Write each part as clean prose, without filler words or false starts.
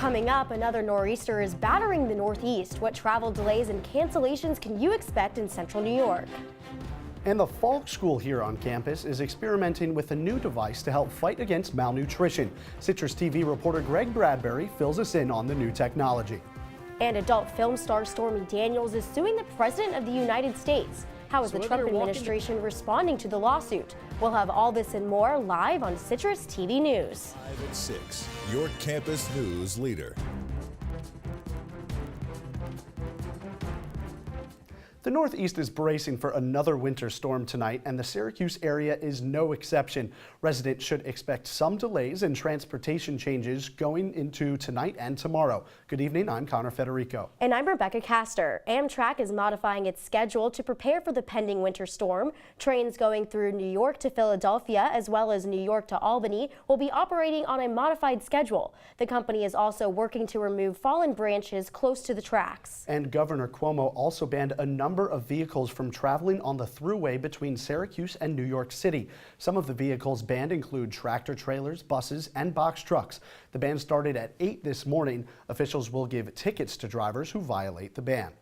Coming up, another nor'easter is battering the Northeast. What travel delays and cancellations can you expect in central New York? And the Falk school here on campus is experimenting with a new device to help fight against malnutrition. CitrusTV reporter Greg Bradbury fills us in on the new technology. And adult film star Stormy Daniels is suing the President of the United States. How is the Trump administration responding to the lawsuit? We'll have all this and more live on Citrus TV News. 5 at 6, your campus news leader. The Northeast is bracing for another winter storm tonight, and the Syracuse area is no exception. Residents should expect some delays and transportation changes going into tonight and tomorrow. Good evening, I'm Conor Federico. And I'm Rebekah Castor. Amtrak is modifying its schedule to prepare for the pending winter storm. Trains going through New York to Philadelphia as well as New York to Albany will be operating on a modified schedule. The company is also working to remove fallen branches close to the tracks. And Governor Cuomo also banned a number of vehicles from traveling on the thruway between Syracuse and New York City. Some of the vehicles banned include tractor trailers, buses, and box trucks. The ban started at 8 this morning. Officials will give tickets to drivers who violate the ban.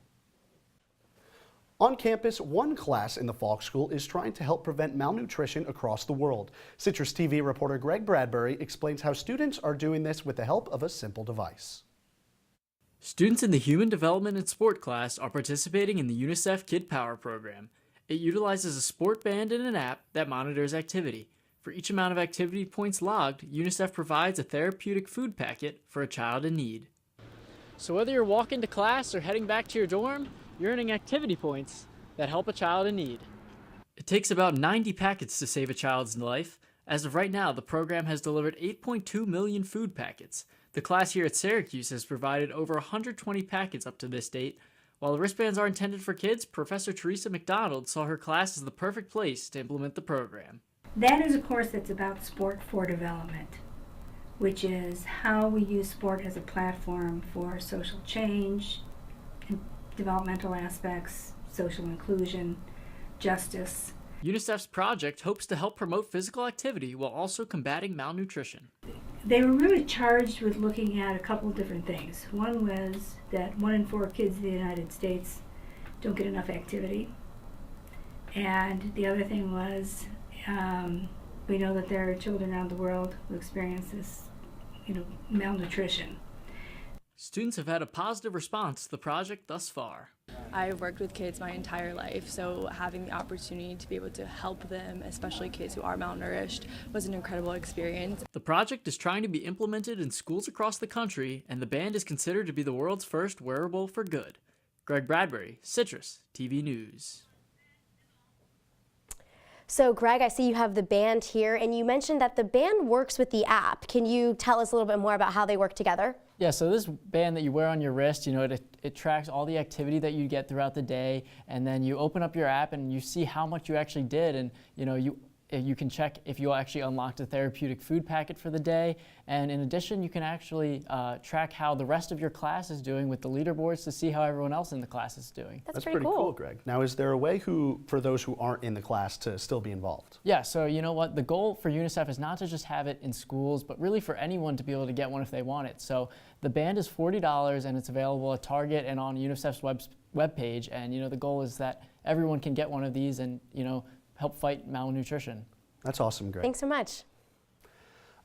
On campus, one class in the Falk School is trying to help prevent malnutrition across the world. Citrus TV reporter Greg Bradbury explains how students are doing this with the help of a simple device. Students in the Human Development and Sport class are participating in the UNICEF Kid Power program. It utilizes a sport band and an app that monitors activity. For each amount of activity points logged, UNICEF provides a therapeutic food packet for a child in need. So whether you're walking to class or heading back to your dorm, you're earning activity points that help a child in need. It takes about 90 packets to save a child's life. As of right now, the program has delivered 8.2 million food packets. The class here at Syracuse has provided over 120 packets up to this date. While the wristbands are intended for kids, Professor Teresa McDonald saw her class as the perfect place to implement the program. That is a course that's about sport for development, which is how we use sport as a platform for social change, and developmental aspects, social inclusion, justice. UNICEF's project hopes to help promote physical activity while also combating malnutrition. They were really charged with looking at a couple of different things. One was that 1 in 4 kids in the United States don't get enough activity. And the other thing was, we know that there are children around the world who experience this, malnutrition. Students have had a positive response to the project thus far. I've worked with kids my entire life, so having the opportunity to be able to help them, especially kids who are malnourished, was an incredible experience. The project is trying to be implemented in schools across the country, and the band is considered to be the world's first wearable for good. Greg Bradbury, Citrus TV News. So Greg, I see you have the band here, and you mentioned that the band works with the app. Can you tell us a little bit more about how they work together? Yeah, so this band that you wear on your wrist, it tracks all the activity that you get throughout the day, and then you open up your app and you see how much you actually did, and you can check if you actually unlocked a therapeutic food packet for the day. And in addition, you can actually track how the rest of your class is doing with the leaderboards to see how everyone else in the class is doing. That's pretty cool, Greg. Now, is there a way for those who aren't in the class to still be involved? Yeah, so you know what? The goal for UNICEF is not to just have it in schools, but really for anyone to be able to get one if they want it. So the band is $40 and it's available at Target and on UNICEF's webpage. And the goal is that everyone can get one of these and help fight malnutrition. That's awesome, Greg. Thanks so much.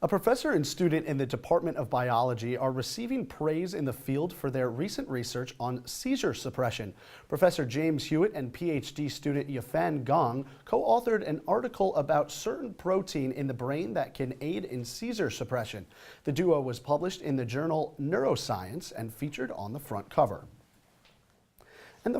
A professor and student in the Department of Biology are receiving praise in the field for their recent research on seizure suppression. Professor James Hewitt and PhD student Yafan Gong co-authored an article about certain protein in the brain that can aid in seizure suppression. The duo was published in the journal Neuroscience and featured on the front cover. And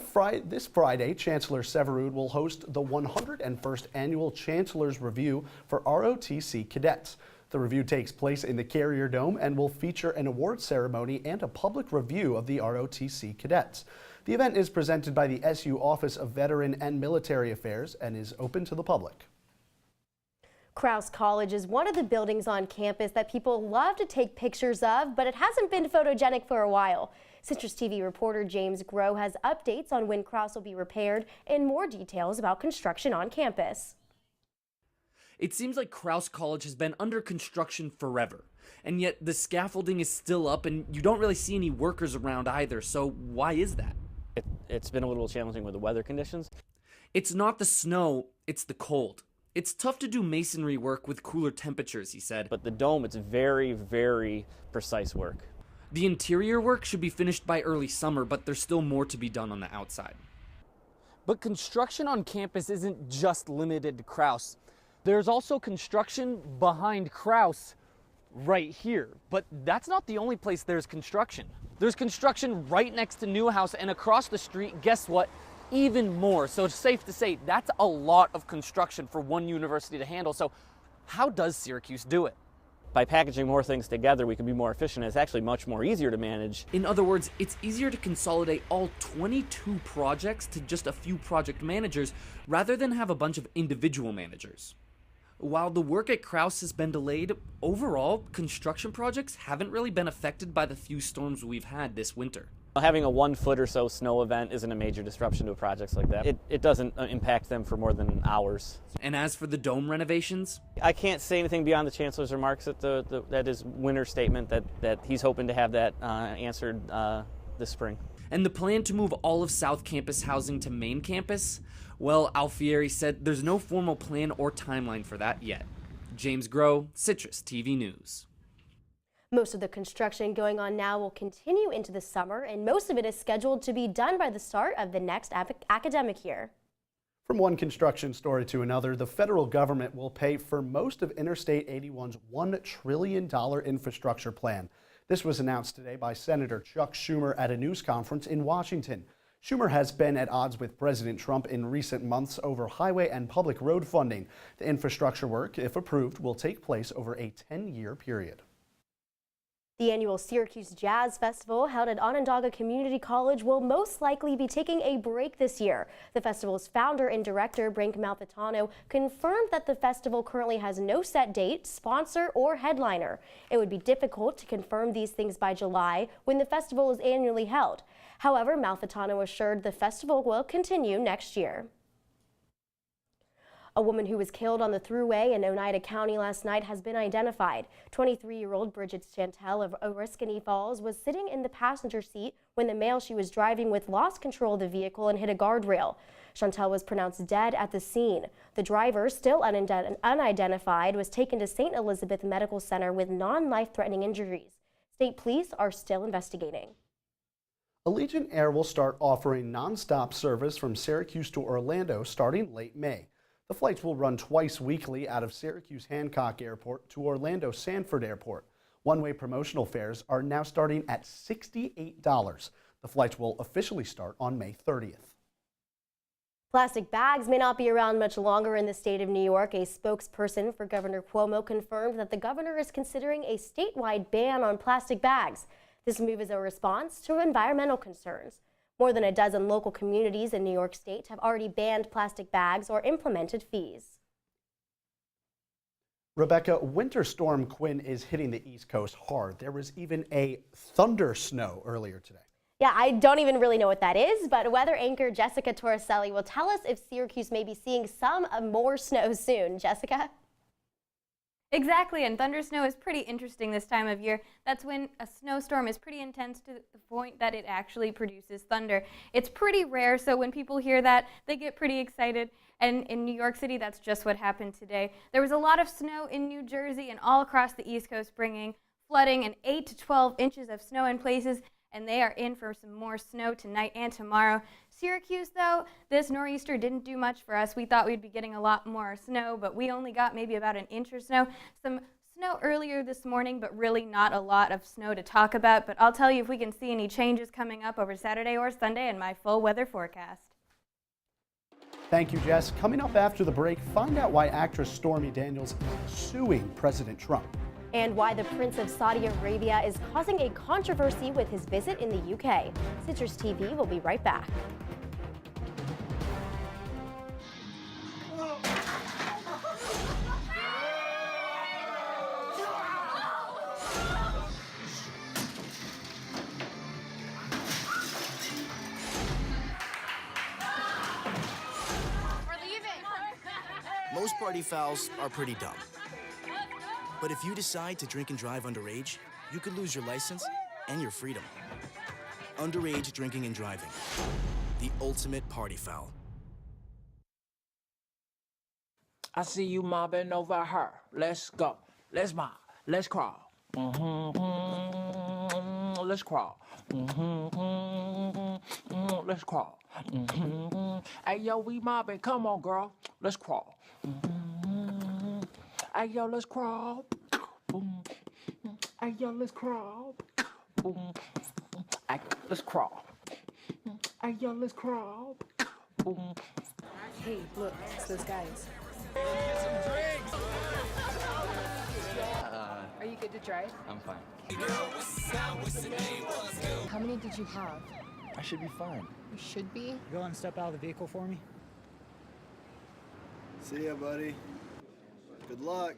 this Friday, Chancellor Severud will host the 101st Annual Chancellor's Review for ROTC cadets. The review takes place in the Carrier Dome and will feature an award ceremony and a public review of the ROTC cadets. The event is presented by the SU Office of Veteran and Military Affairs and is open to the public. Krause College is one of the buildings on campus that people love to take pictures of, but it hasn't been photogenic for a while. Citrus TV reporter James Groh has updates on when Krause will be repaired and more details about construction on campus. It seems like Krause College has been under construction forever. And yet the scaffolding is still up and you don't really see any workers around either, so why is that? It's been a little challenging with the weather conditions. It's not the snow, it's the cold. It's tough to do masonry work with cooler temperatures, he said. But the dome, it's very, very precise work. The interior work should be finished by early summer, but there's still more to be done on the outside. But construction on campus isn't just limited to Krause. There's also construction behind Krause right here. But that's not the only place there's construction. There's construction right next to Newhouse, and across the street, guess what? Even more. So it's safe to say that's a lot of construction for one university to handle. So how does Syracuse do it? By packaging more things together, we can be more efficient. It's actually much more easier to manage. In other words, it's easier to consolidate all 22 projects to just a few project managers rather than have a bunch of individual managers. While the work at Krause has been delayed, overall, construction projects haven't really been affected by the few storms we've had this winter. Having a 1 foot or so snow event isn't a major disruption to projects like that. It doesn't impact them for more than hours. And as for the dome renovations? I can't say anything beyond the Chancellor's remarks at his winter statement that he's hoping to have that answered this spring. And the plan to move all of South Campus housing to Main Campus? Well, Alfieri said there's no formal plan or timeline for that yet. James Groh, CitrusTV News. Most of the construction going on now will continue into the summer, and most of it is scheduled to be done by the start of the next academic year. From one construction story to another, the federal government will pay for most of Interstate 81's $1 trillion infrastructure plan. This was announced today by Senator Chuck Schumer at a news conference in Washington. Schumer has been at odds with President Trump in recent months over highway and public road funding. The infrastructure work, if approved, will take place over a 10-year period. The annual Syracuse Jazz Festival held at Onondaga Community College will most likely be taking a break this year. The festival's founder and director, Brink Malfitano, confirmed that the festival currently has no set date, sponsor, or headliner. It would be difficult to confirm these things by July when the festival is annually held. However, Malfitano assured the festival will continue next year. A woman who was killed on the thruway in Oneida County last night has been identified. 23-year-old Bridget Chantel of Oriskany Falls was sitting in the passenger seat when the male she was driving with lost control of the vehicle and hit a guardrail. Chantel was pronounced dead at the scene. The driver, still unidentified, was taken to St. Elizabeth Medical Center with non-life-threatening injuries. State police are still investigating. Allegiant Air will start offering nonstop service from Syracuse to Orlando starting late May. The flights will run twice weekly out of Syracuse Hancock Airport to Orlando Sanford Airport. One-way promotional fares are now starting at $68. The flights will officially start on May 30th. Plastic bags may not be around much longer in the state of New York. A spokesperson for Governor Cuomo confirmed that the governor is considering a statewide ban on plastic bags. This move is a response to environmental concerns. More than a dozen local communities in New York State have already banned plastic bags or implemented fees. Rebekah, Winter Storm Quinn is hitting the East Coast hard. There was even a thunder snow earlier today. Yeah, I don't even really know what that is, but weather anchor Jessica Torricelli will tell us if Syracuse may be seeing some more snow soon. Jessica? Exactly, and thunder snow is pretty interesting this time of year. That's when a snowstorm is pretty intense to the point that it actually produces thunder. It's pretty rare, so when people hear that, they get pretty excited. And in New York City, that's just what happened today. There was a lot of snow in New Jersey and all across the East Coast, bringing flooding and 8 to 12 inches of snow in places, and they are in for some more snow tonight and tomorrow. Syracuse, though, this nor'easter didn't do much for us. We thought we'd be getting a lot more snow, but we only got maybe about an inch or snow. Some snow earlier this morning, but really not a lot of snow to talk about. But I'll tell you if we can see any changes coming up over Saturday or Sunday in my full weather forecast. Thank you, Jess. Coming up after the break, find out why actress Stormy Daniels is suing President Trump. And why the Prince of Saudi Arabia is causing a controversy with his visit in the UK. Citrus TV will be right back. Most party fouls are pretty dumb. But if you decide to drink and drive underage, you could lose your license and your freedom. Underage drinking and driving. The ultimate party foul. I see you mobbing over her. Let's go. Let's mob. Let's crawl. Let's crawl. Let's crawl. Hey, yo, we mobbing. Come on, girl. Let's crawl. Hey, yo, let's crawl. Hey, yo, let's crawl. Hey, let's crawl. Hey, yo, let's crawl. Hey, look, it's those guys. Are you good to drive? I'm fine. How many did you have? I should be fine. You should be. Go and step out of the vehicle for me. See ya, buddy. Good luck.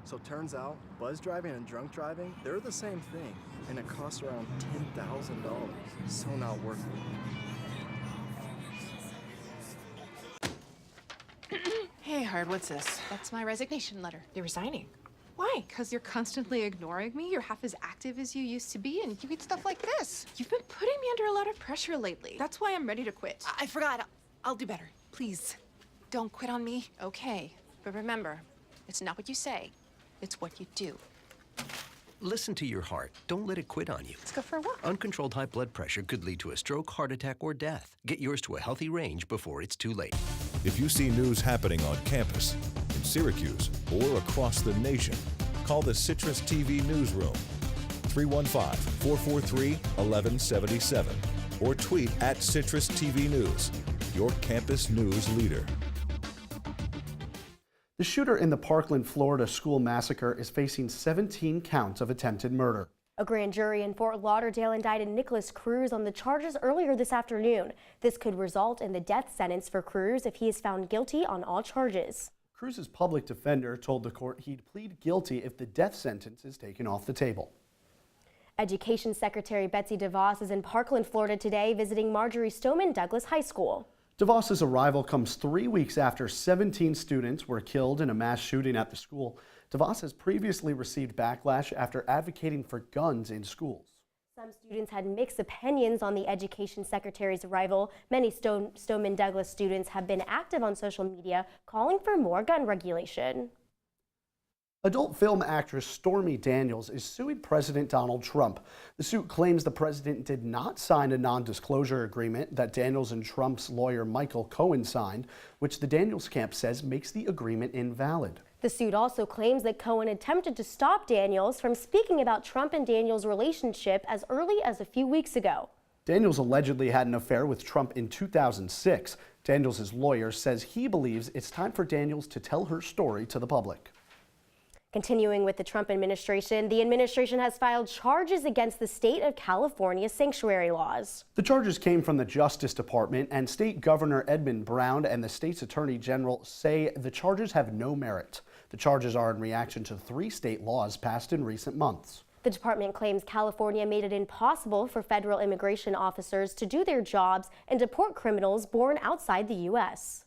So turns out, buzz driving and drunk driving, they're the same thing, and it costs around $10,000. So not worth it. Hey, Hard, what's this? That's my resignation letter. You're resigning. Why? Because you're constantly ignoring me. You're half as active as you used to be, and you get stuff like this. You've been putting me under a lot of pressure lately. That's why I'm ready to quit. I forgot. I'll do better. Please, don't quit on me. Okay. But remember, it's not what you say. It's what you do. Listen to your heart. Don't let it quit on you. Let's go for a walk. Uncontrolled high blood pressure could lead to a stroke, heart attack, or death. Get yours to a healthy range before it's too late. If you see news happening on campus, in Syracuse, or across the nation, call the Citrus TV Newsroom, 315-443-1177, or tweet at Citrus TV News, your campus news leader. The shooter in the Parkland, Florida school massacre is facing 17 counts of attempted murder. A grand jury in Fort Lauderdale indicted Nicholas Cruz on the charges earlier this afternoon. This could result in the death sentence for Cruz if he is found guilty on all charges. Cruz's public defender told the court he'd plead guilty if the death sentence is taken off the table. Education Secretary Betsy DeVos is in Parkland, Florida today visiting Marjorie Stoneman Douglas High School. DeVos's arrival comes 3 weeks after 17 students were killed in a mass shooting at the school. DeVos has previously received backlash after advocating for guns in schools. Some students had mixed opinions on the Education Secretary's arrival. Many Stoneman Douglas students have been active on social media calling for more gun regulation. Adult film actress Stormy Daniels is suing President Donald Trump. The suit claims the president did not sign a non-disclosure agreement that Daniels and Trump's lawyer Michael Cohen signed, which the Daniels camp says makes the agreement invalid. The suit also claims that Cohen attempted to stop Daniels from speaking about Trump and Daniels' relationship as early as a few weeks ago. Daniels allegedly had an affair with Trump in 2006. Daniels' lawyer says he believes it's time for Daniels to tell her story to the public. Continuing with the Trump administration, the administration has filed charges against the state of California's sanctuary laws. The charges came from the Justice Department, and State Governor Edmund Brown and the state's Attorney General say the charges have no merit. The charges are in reaction to 3 state laws passed in recent months. The department claims California made it impossible for federal immigration officers to do their jobs and deport criminals born outside the U.S.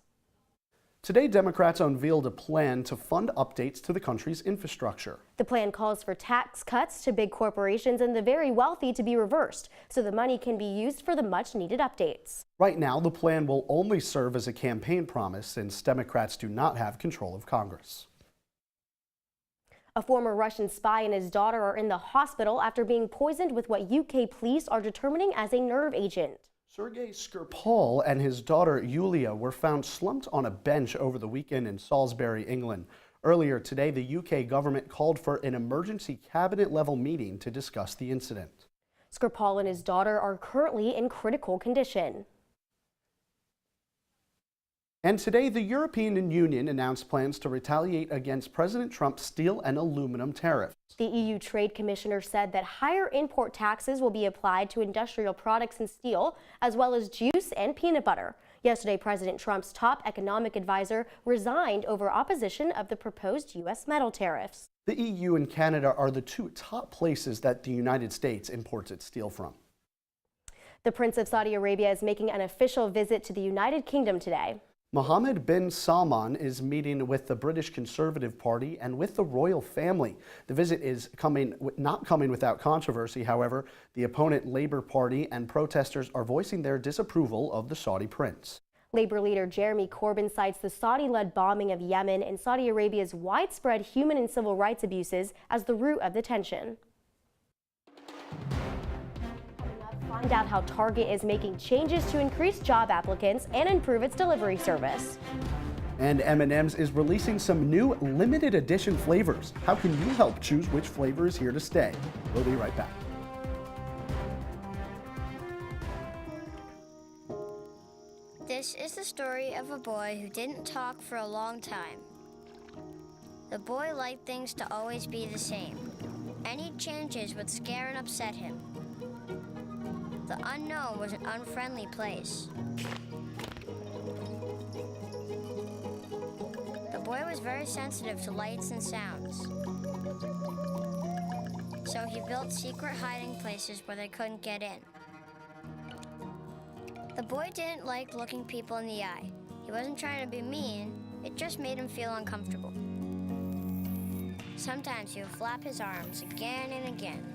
Today, Democrats unveiled a plan to fund updates to the country's infrastructure. The plan calls for tax cuts to big corporations and the very wealthy to be reversed, so the money can be used for the much-needed updates. Right now, the plan will only serve as a campaign promise since Democrats do not have control of Congress. A former Russian spy and his daughter are in the hospital after being poisoned with what UK police are determining as a nerve agent. Sergei Skripal and his daughter Yulia were found slumped on a bench over the weekend in Salisbury, England. Earlier today, the UK government called for an emergency cabinet-level meeting to discuss the incident. Skripal and his daughter are currently in critical condition. And today, the European Union announced plans to retaliate against President Trump's steel and aluminum tariffs. The EU Trade Commissioner said that higher import taxes will be applied to industrial products and steel, as well as juice and peanut butter. Yesterday, President Trump's top economic advisor resigned over opposition of the proposed U.S. metal tariffs. The EU and Canada are the 2 top places that the United States imports its steel from. The Prince of Saudi Arabia is making an official visit to the United Kingdom today. Mohammed bin Salman is meeting with the British Conservative Party and with the royal family. The visit is not coming without controversy, however. The opponent Labour Party and protesters are voicing their disapproval of the Saudi prince. Labour leader Jeremy Corbyn cites the Saudi-led bombing of Yemen and Saudi Arabia's widespread human and civil rights abuses as the root of the tension. Find out how Target is making changes to increase job applicants and improve its delivery service. And M&M's is releasing some new limited edition flavors. How can you help choose which flavor is here to stay? We'll be right back. This is the story of a boy who didn't talk for a long time. The boy liked things to always be the same. Any changes would scare and upset him. The unknown was an unfriendly place. The boy was very sensitive to lights and sounds. So he built secret hiding places where they couldn't get in. The boy didn't like looking people in the eye. He wasn't trying to be mean, it just made him feel uncomfortable. Sometimes he would flap his arms again and again.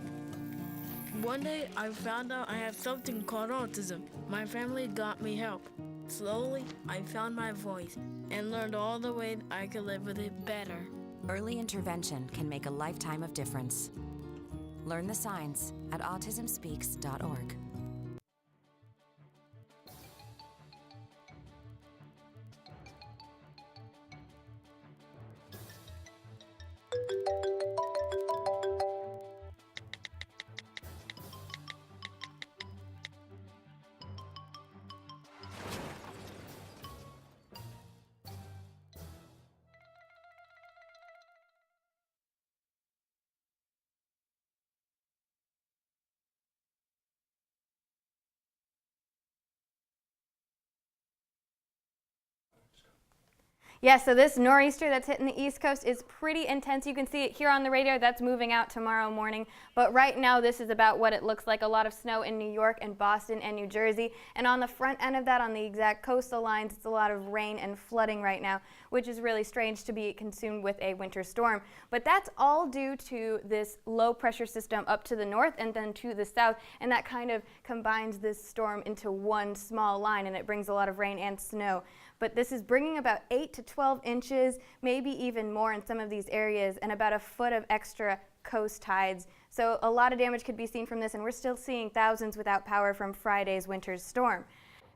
One day, I found out I have something called autism. My family got me help. Slowly, I found my voice and learned all the ways I could live with it better. Early intervention can make a lifetime of difference. Learn the signs at autismspeaks.org. Yeah, so this nor'easter that's hitting the East Coast is pretty intense. You can see it here on the radar. That's moving out tomorrow morning. But right now, this is about what it looks like. A lot of snow in New York and Boston and New Jersey. And on the front end of that, on the exact coastal lines, it's a lot of rain and flooding right now, which is really strange to be consumed with a winter storm. But that's all due to this low pressure system up to the north and then to the south. And that kind of combines this storm into one small line, and it brings a lot of rain and snow. But this is bringing about 8 to 12 inches, maybe even more in some of these areas, and about a foot of extra coast tides. So a lot of damage could be seen from this, and we're still seeing thousands without power from Friday's winter storm.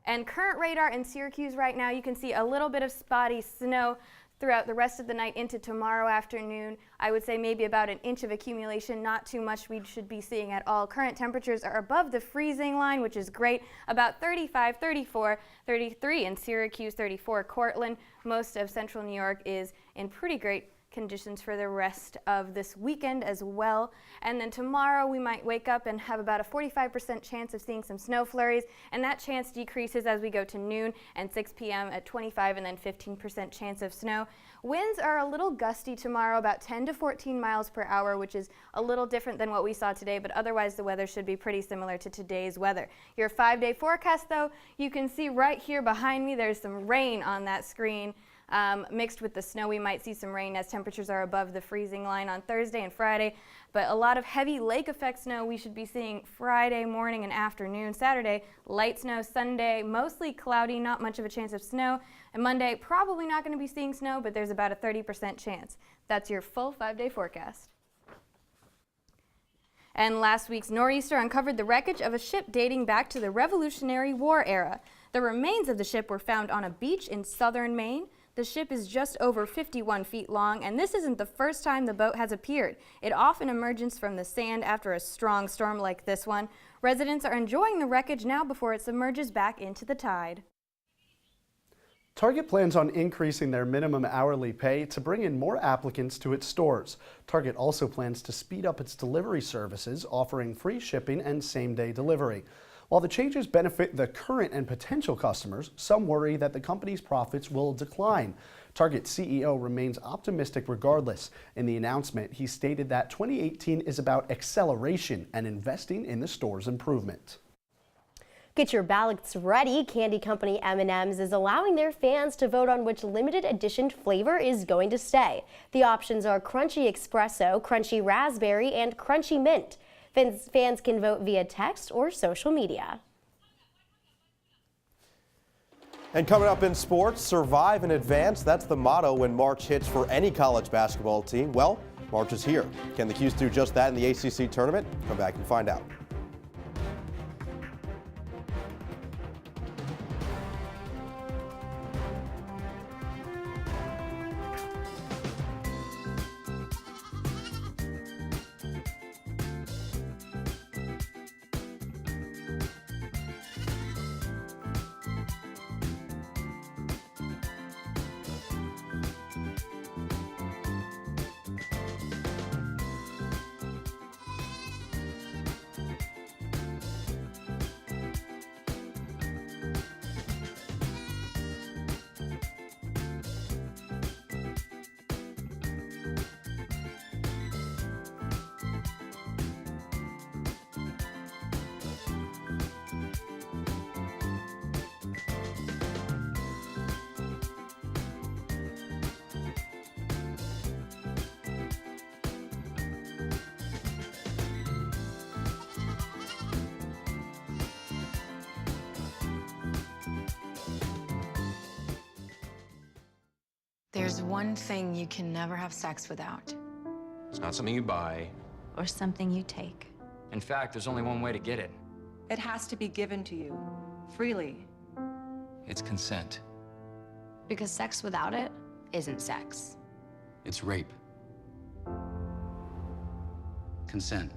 And current radar in Syracuse right now, you can see a little bit of spotty snow throughout the rest of the night into tomorrow afternoon. I would say maybe about an inch of accumulation, not too much we should be seeing at all. Current temperatures are above the freezing line, which is great. About 35, 34, 33 in Syracuse, 34 Cortland. Most of central New York is in pretty great conditions for the rest of this weekend as well. And then tomorrow we might wake up and have about a 45% chance of seeing some snow flurries, and that chance decreases as we go to noon and 6 p.m. at 25 and then 15% chance of snow. Winds are a little gusty tomorrow, about 10 to 14 miles per hour, which is a little different than what we saw today, but otherwise the weather should be pretty similar to today's weather. Your 5-day forecast, though, you can see right here behind me, there's some rain on that screen. Mixed with the snow, we might see some rain as temperatures are above the freezing line on Thursday and Friday. But a lot of heavy lake effect snow we should be seeing Friday morning and afternoon. Saturday, light snow. Sunday, mostly cloudy, not much of a chance of snow. And Monday, probably not going to be seeing snow, but there's about a 30% chance. That's your full 5-day forecast. And last week's nor'easter uncovered the wreckage of a ship dating back to the Revolutionary War era. The remains of the ship were found on a beach in southern Maine. The ship is just over 51 feet long, and this isn't the first time the boat has appeared. It often emerges from the sand after a strong storm like this one. Residents are enjoying the wreckage now before it submerges back into the tide. Target plans on increasing their minimum hourly pay to bring in more applicants to its stores. Target also plans to speed up its delivery services, offering free shipping and same-day delivery. While the changes benefit the current and potential customers, some worry that the company's profits will decline. Target CEO remains optimistic regardless. In the announcement, he stated that 2018 is about acceleration and investing in the store's improvement. Get your ballots ready. Candy company M&M's is allowing their fans to vote on which limited edition flavor is going to stay. The options are Crunchy Espresso, Crunchy Raspberry, and Crunchy Mint. Fans can vote via text or social media. And coming up in sports, survive and advance. That's the motto when March hits for any college basketball team. Well, March is here. Can the Cuse do just that in the ACC tournament? Come back and find out. There's one thing you can never have sex without. It's not something you buy. Or something you take. In fact, there's only one way to get it. It has to be given to you, freely. It's consent. Because sex without it isn't sex. It's rape. Consent.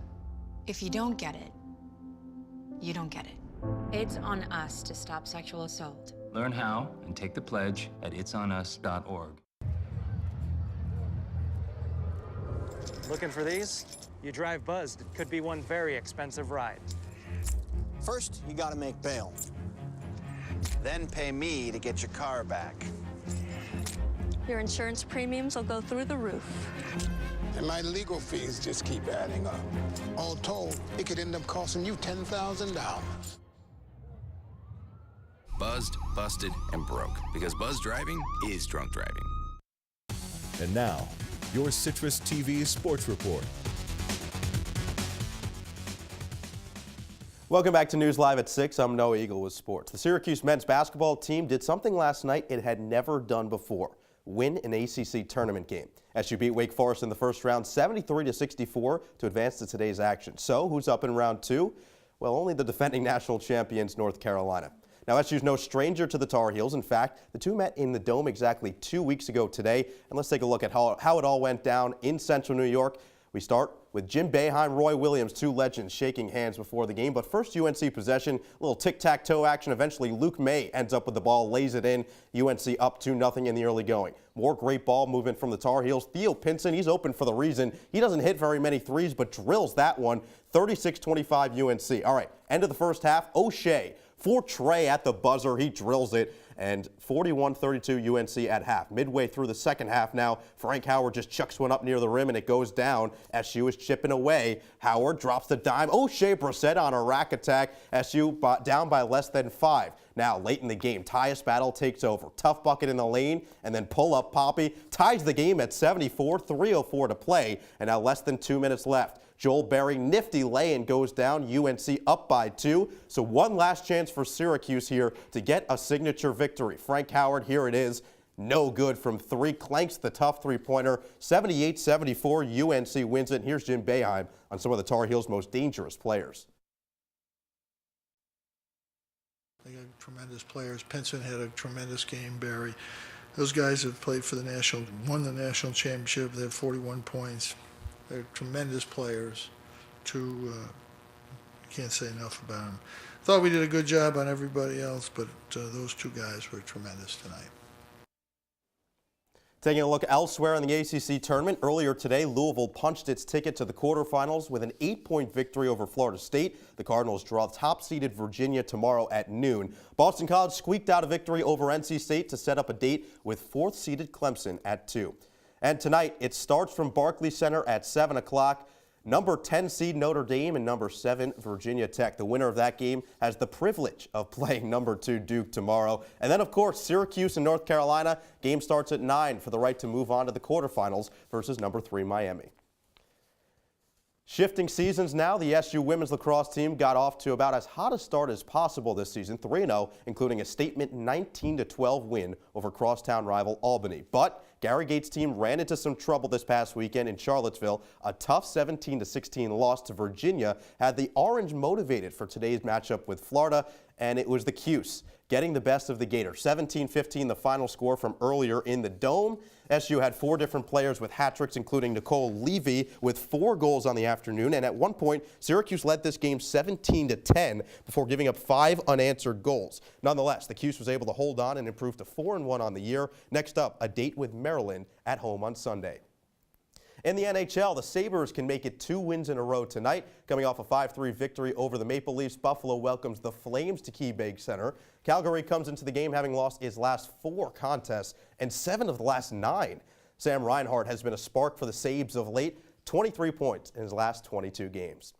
If you don't get it, you don't get it. It's on us to stop sexual assault. Learn how and take the pledge at itsonus.org. Looking for these? You drive buzzed. It could be one very expensive ride. First, you gotta make bail. Then pay me to get your car back. Your insurance premiums will go through the roof. And my legal fees just keep adding up. All told, it could end up costing you $10,000. Buzzed, busted, and broke. Because buzz driving is drunk driving. And now, your Citrus TV Sports Report. Welcome back to News Live at 6. I'm Noah Eagle with sports. The Syracuse men's basketball team did something last night it had never done before. Win an ACC tournament game. SU beat Wake Forest in the first round 73-64 to advance to today's action. So who's up in round two? Well, only the defending national champions, North Carolina. Now, SU's no stranger to the Tar Heels. In fact, the two met in the Dome exactly 2 weeks ago today. And let's take a look at how it all went down in Central New York. We start with Jim Boeheim, Roy Williams, two legends shaking hands before the game. But first, UNC possession, a little tic-tac-toe action. Eventually, Luke May ends up with the ball, lays it in. UNC up 2-0 in the early going. More great ball movement from the Tar Heels. Theo Pinson, he's open for the reason. He doesn't hit very many threes, but drills that one. 36-25 UNC. All right, end of the first half. O'Shea for Trey at the buzzer. He drills it. And 41-32 UNC at half. Midway through the second half now, Frank Howard just chucks one up near the rim and it goes down. SU is chipping away. Howard drops the dime. O'Shea Brissett on a rack attack. SU down by less than 5. Now, late in the game, Tyus Battle takes over. Tough bucket in the lane, and then pull-up Poppy ties the game at 74, 3:04 to play, and now less than 2 minutes left. Joel Berry, nifty lay-in goes down. UNC up by 2. So one last chance for Syracuse here to get a signature victory. Frank Howard, here it is. No good from 3. Clanks the tough three-pointer. 78-74, UNC wins it. Here's Jim Boeheim on some of the Tar Heels' most dangerous players. They got tremendous players. Pinson had a tremendous game. Barry. Those guys have played for the won the national championship. They have 41 points. They're tremendous players. Can't say enough about them. Thought we did a good job on everybody else, but those two guys were tremendous tonight. Taking a look elsewhere in the ACC tournament, earlier today, Louisville punched its ticket to the quarterfinals with an 8-point victory over Florida State. The Cardinals draw top-seeded Virginia tomorrow at noon. Boston College squeaked out a victory over NC State to set up a date with 4th-seeded Clemson at 2. And tonight, it starts from Barclays Center at 7 o'clock. Number 10 seed Notre Dame and number 7 Virginia Tech. The winner of that game has the privilege of playing number 2 Duke tomorrow. And then, of course, Syracuse and North Carolina. Game starts at 9 for the right to move on to the quarterfinals versus number 3 Miami. Shifting seasons now, the SU women's lacrosse team got off to about as hot a start as possible this season, 3-0, including a statement 19-12 win over crosstown rival Albany. But Gary Gates' team ran into some trouble this past weekend in Charlottesville. A tough 17-16 loss to Virginia had the Orange motivated for today's matchup with Florida, and it was the Cuse getting the best of the Gators. 17-15, the final score from earlier in the Dome. SU had 4 different players with hat tricks, including Nicole Levy with 4 goals on the afternoon. And at one point, Syracuse led this game 17-10 before giving up 5 unanswered goals. Nonetheless, the Cuse was able to hold on and improve to 4-1 on the year. Next up, a date with Maryland at home on Sunday. In the NHL, the Sabres can make it 2 wins in a row tonight. Coming off a 5-3 victory over the Maple Leafs, Buffalo welcomes the Flames to KeyBank Center. Calgary comes into the game having lost its last 4 contests and 7 of the last 9. Sam Reinhart has been a spark for the Sabres of late, 23 points in his last 22 games.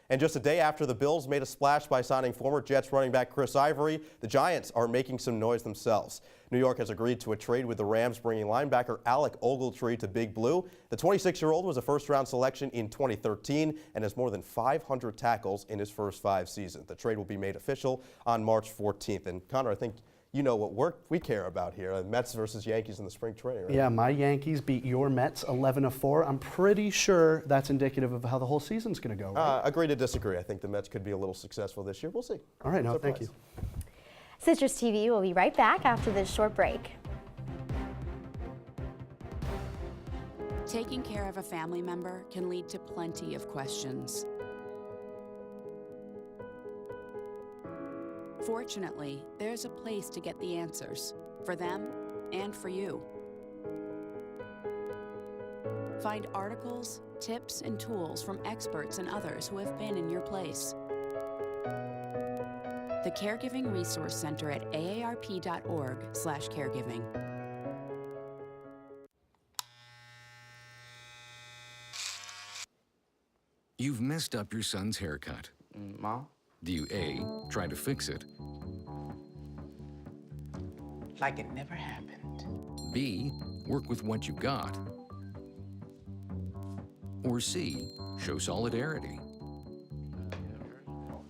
And just a day after the Bills made a splash by signing former Jets running back Chris Ivory, the Giants are making some noise themselves. New York has agreed to a trade with the Rams, bringing linebacker Alec Ogletree to Big Blue. The 26-year-old was a first-round selection in 2013 and has more than 500 tackles in his first 5 seasons. The trade will be made official on March 14th. And Conor, I think you know what we care about here, Mets versus Yankees in the spring training, right? Yeah, my Yankees beat your Mets 11-4. I'm pretty sure that's indicative of how the whole season's going to go, right? Agree to disagree. I think the Mets could be a little successful this year. We'll see. All right, no, thank you. Citrus TV will be right back after this short break. Taking care of a family member can lead to plenty of questions. Fortunately, there's a place to get the answers, for them and for you. Find articles, tips, and tools from experts and others who have been in your place. The Caregiving Resource Center at aarp.org/caregiving. You've messed up your son's haircut. Mom? Do you A, try to fix it? Like it never happened. B, work with what you got? Or C, show solidarity?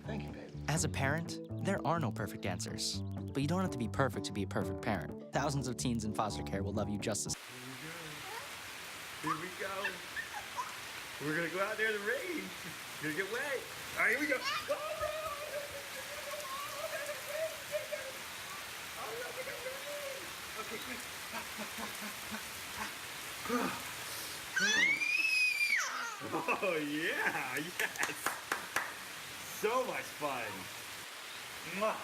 Thank you, babe. As a parent, there are no perfect answers. But you don't have to be perfect to be a perfect parent. Thousands of teens in foster care will love you just as. Here we go. We're gonna go out there in the rain. Gonna get wet. All right, here we go. Okay, quick. Oh yeah, yes. So much fun. Mwah.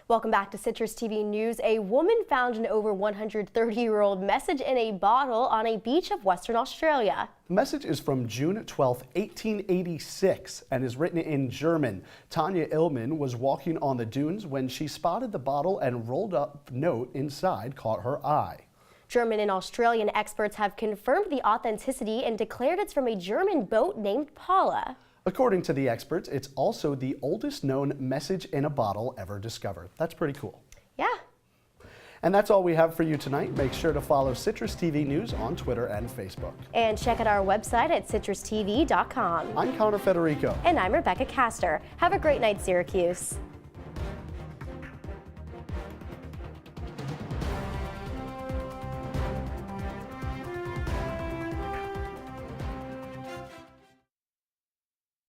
Welcome back to Citrus TV News. A woman found an over 130-year-old message in a bottle on a beach of Western Australia. The message is from June 12, 1886, and is written in German. Tanya Illman was walking on the dunes when she spotted the bottle, and rolled up note inside caught her eye. German and Australian experts have confirmed the authenticity and declared it's from a German boat named Paula. According to the experts, it's also the oldest known message in a bottle ever discovered. That's pretty cool. Yeah. And that's all we have for you tonight. Make sure to follow Citrus TV News on Twitter and Facebook. And check out our website at citrustv.com. I'm Conor Federico. And I'm Rebekah Castor. Have a great night, Syracuse.